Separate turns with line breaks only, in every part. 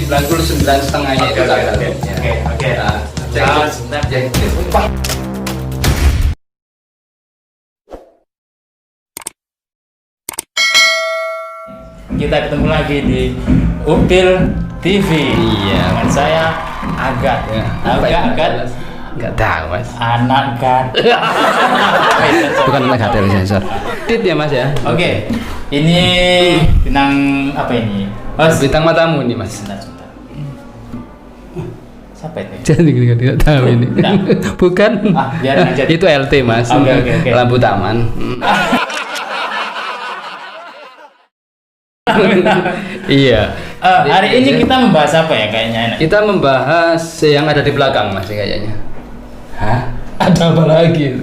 99,5-nya itu gagal.
Oke.
Sebentar.
Kita ketemu lagi di Upil TV.
Iya.
Dengan saya Agat.
Ya.
Tahu nggak Agat?
Nggak tahu mas.
Anak Gat.
Bukan anak hotel sensor. Tit ya mas ya.
Oke. Ini bintang apa ini?
Bintang matamu nih mas.
Sebentar. Siapa itu?
Jadi tidak tahu ini.
Enggak.
Bukan.
Biarin aja.
Itu LT mas.
Oke.
Lampu taman. Iya.
Hari ini kita membahas apa ya kayaknya enak?
Kita membahas yang ada di belakang mas kayaknya. Hah? Ada apa lagi?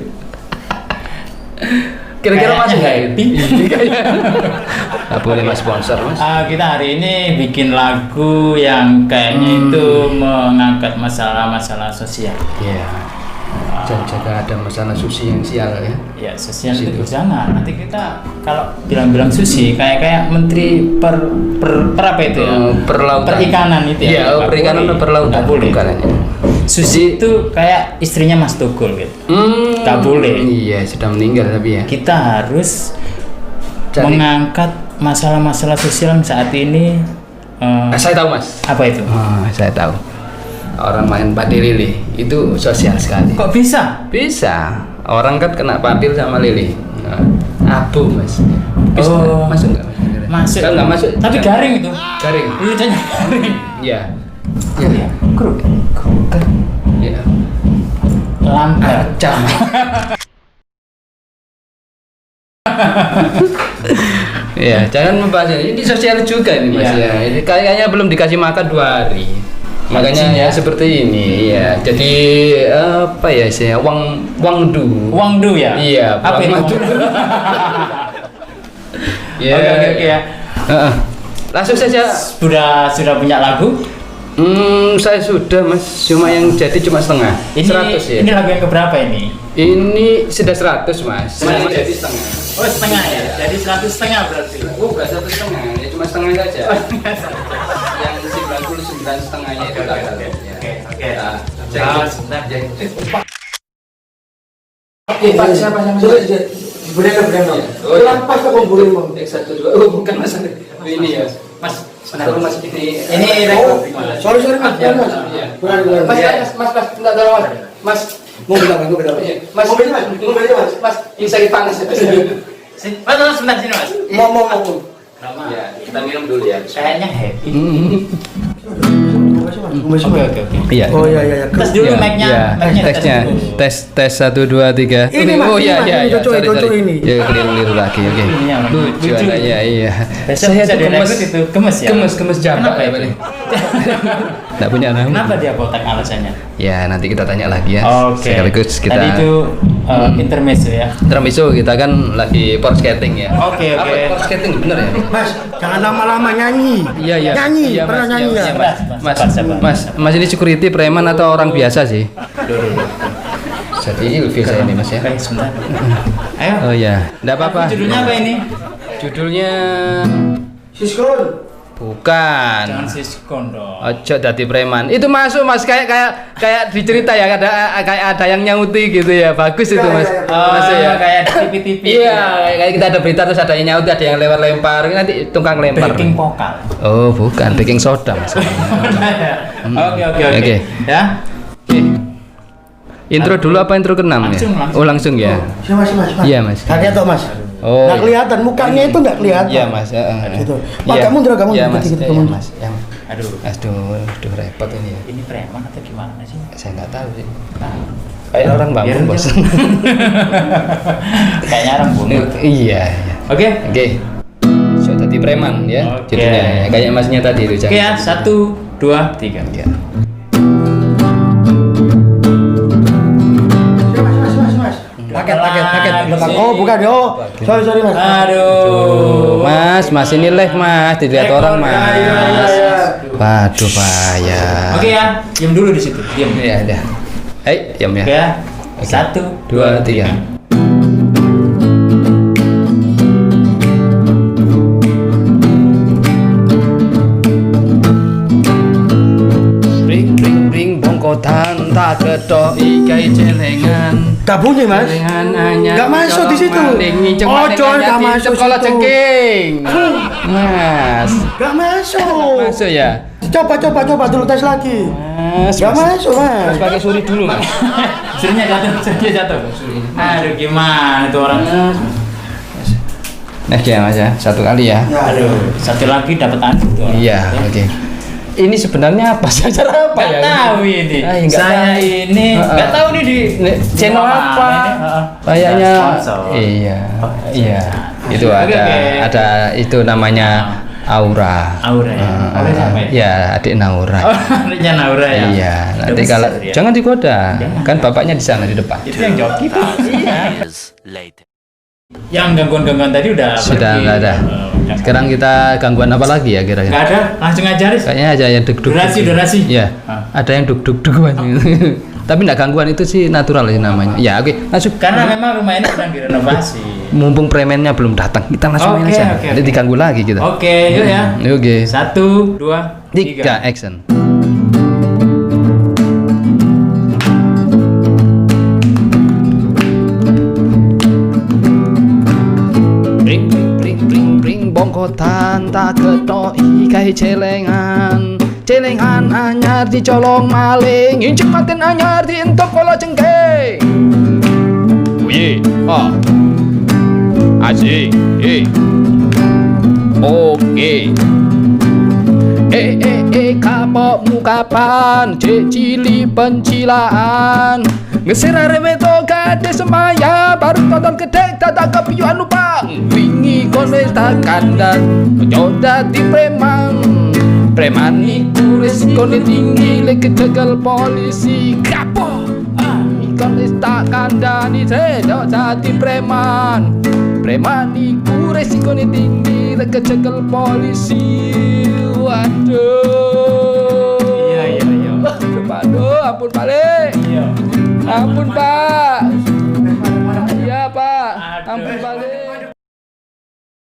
Kira-kira masih happy? Nggak boleh mas sponsor mas.
Kita hari ini bikin lagu yang kayaknya itu mengangkat masalah-masalah sosial.
Iya. Jaga ada masalah sosial ya.
Ya sosial itu jangan. Nanti kita kalau bilang-bilang susi kayak menteri per apa itu ya?
Perlautan.
Perikanan itu ya.
Iya, perikanan atau perlautan.
Nggak boleh.
Bukan.
Susi itu kayak istrinya Mas Tugul gitu. Nggak boleh.
Iya, sudah meninggal tapi ya.
Kita harus mengangkat masalah-masalah sosial saat ini.
Saya tahu mas.
Apa itu?
Saya tahu. Orang main padi lili itu sosial sekali.
Kok bisa?
Bisa. Orang kan kena patil sama lili. Abu mas. Bisa masuk nggak mas?
Masuk.
Kan nggak masuk.
Tapi garing itu.
Garing.
Lucunya garing.
Iya.
Iya. Kruk.
Iya.
Lambat.
Jam. Ya, jangan membahas ini sosial juga ini mas ya. Ini kayaknya belum dikasih makan 2 hari. Makanya ya seperti ini ya. Jadi apa ya sih? Wangdu
ya?
Iya.
Apa itu?
Ya.
Oke ya.
Langsung saja.
Sudah punya lagu?
Saya sudah mas. Cuma yang jadi cuma setengah.
Ini
100 ya.
Ini lagu yang keberapa ini?
Ini sudah 100 mas. Masih jadi setengah.
Oh setengah ya? Jadi 100 setengah berarti?
Bukan 1,5 ya, cuma setengah saja. Yang 99,5-nya itu gagal.
Oke.
Sebentar.
Pak, siapa yang Berenang. Lepas ke pembuli mau.
X1 2. Oh, bukan mas. Ini ya. Mas, sebentar mas ini rekor.
Sorry mas.
Iya. Mas, enggak tahu mas. Mas,
Mau bilang.
Mas, Mas, ini sakit panas.
Mas, sebentar sini mas.
Mau.
Ya, kita minum dulu ya.
Kayaknya happy. Oke.
Iya.
Oh iya.
Tes dulu mic-nya.
Tesnya. Tes 1 2 3.
Ini mas.
Oh iya.
Cocok ini.
Ya, keliru lagi. Oke.
Ini yang
Lucu
lucu.
anaknya, iya.
Besok bisa direkrut itu gemes ya?
Gemes jambak
Kenapa
ya,
itu?
Enggak punya nama.
Kenapa dia botak alasannya?
Ya, nanti kita tanya lagi ya.
Oke.
Sekaligus kita
Tadi itu intermezzo ya.
Intermezzo, kita kan lagi power skating ya.
Oke.
Apa power skating bener ya?
Mas, jangan lama-lama nyanyi.
Iya.
Nyanyi,
Iya,
pernah
Mas.
nyanyi
Iya,
ya?
Mas. Mas ini security preman atau orang biasa sih? Jadi ilfil saya ini mas ya.
Oke, sebentar. Ayo.
Oh ya, enggak apa-apa.
Judulnya apa ini?
Judulnya
Siskon.
bukan.
Jangan siskon dong.
Ojo dadi preman. Itu masuk mas kayak dicerita ya kayak ada yang nyauti gitu ya. Bagus itu mas. Masuk ya.
Kayak di TV-TV.
Iya, kayak kita ada berita terus ada yang nyauti, ada yang lempar. Nanti tukang lempar.
Baking vokal.
Oh, bukan, baking soda mas.
Oke. Ya.
Oke. Intro dulu apa intro ke-6 ya?
Langsung.
Oh, langsung ya.
Siapa sih mas?
Iya, Mas.
Kalian tau mas?
Oh.
Nggak kelihatan, mukanya itu nggak kelihatan.
Iya, Mas.
Gitu. Pak,
Iya.
kamu
Iya, Mas.
dikit-dikit,
Iya,
kamu.
Mas. Yang aduh repot ini ya.
Ini preman atau gimana sih?
Saya nggak tahu sih. Kayak orang bangun, Bos.
Kayaknya orang bungut.
Iya.
Oke.
So tadi preman ya.
Oke.
Judulnya ya. Kayak masnya tadi itu
Oke ya, 1 2 3.
Ya.
Mas. Paket. Oh, bukan. Oh, sorry mas.
Aduh.
Mas ini live Mas, dilihat orang Mas.
Iya.
Waduh bahaya.
Oke ya, diam dulu di situ. Diam.
Iya, udah. Hei, diam ya.
Oke ya.
Oke.
1
2 3. tak ketoki gawe celengan.
Tak bunyi, Mas.
Celengan anyar.
Nggak masuk di situ. Oh, John, nggak masuk
Sekolah
situ.
cengking. Mas.
Gak masuk.
Masuk ya?
Coba dulu tes lagi.
Mas.
Gak masuk, Mas.
Mas pakai suri dulu, Mas.
Surinya jatuh. Aduh, gimana tuh orang?
Next ya, Mas ya. Satu kali ya.
Aduh, satu lagi dapat anu tuh.
Iya, oke. Ini sebenarnya apa sih, acara apa ya?
Nggak tahu ini.
Ah, nggak
Saya
tahu.
ini nggak tahu nih di
channel apa? Kayaknya
sponsor.
iya.
Oh,
Iya. Itu
Oke,
ada
oke.
ada itu namanya Aura.
Aura ya? Aura siapa ya?
Ya, adik Naura.
Oh, adiknya Naura ya.
Iya, nanti
Udah
kalau
besar ya?
jangan digoda.
Jangan.
Kan bapaknya di sana di depan.
Itu yang joki tuh. Iya.
Years later.
Yang gangguan-gangguan tadi udah
Sudah
pergi.
nggak ada.
Udah
Sekarang kita gangguan apa lagi ya kira-kira?
nggak ada, langsung aja Riz.
Kayaknya aja yang deg-deg.
Durasi.
Iya.
Ah.
Ada yang deg-deg Tapi enggak gangguan itu sih natural sih namanya. Ya, oke. Langsung.
Karena memang rumah ini sedang direnovasi.
Mumpung premennya belum datang, kita langsung main
Oke,
aja.
oke,
Nanti
oke.
diganggu lagi kita.
Oke, yuk ya.
Oke.
1, 2,
3
3.
action. Bring bongkotan tak ketoki gawe celengan. Celengan anyar dicolong maling, injek maten anyar dientuk kala cengkeh. Uye, asik, oke. Kapokmu kapan, cek cili pencilaan. Ngesir arep to gade semaya, baru tonton gedek tata kepiyuan lubang. Wingi kon wis tak kandhan, ojo dadi preman. Preman iku resikone tinggi, lek kecekel polisi. Kapok, ikon wis tak kandhani, ojo dadi preman. Preman iku resikone tinggi, lek kecekel polisi. Waduh.
Iya.
Aduh, ampun balik.
Iya.
Ampun, Pak.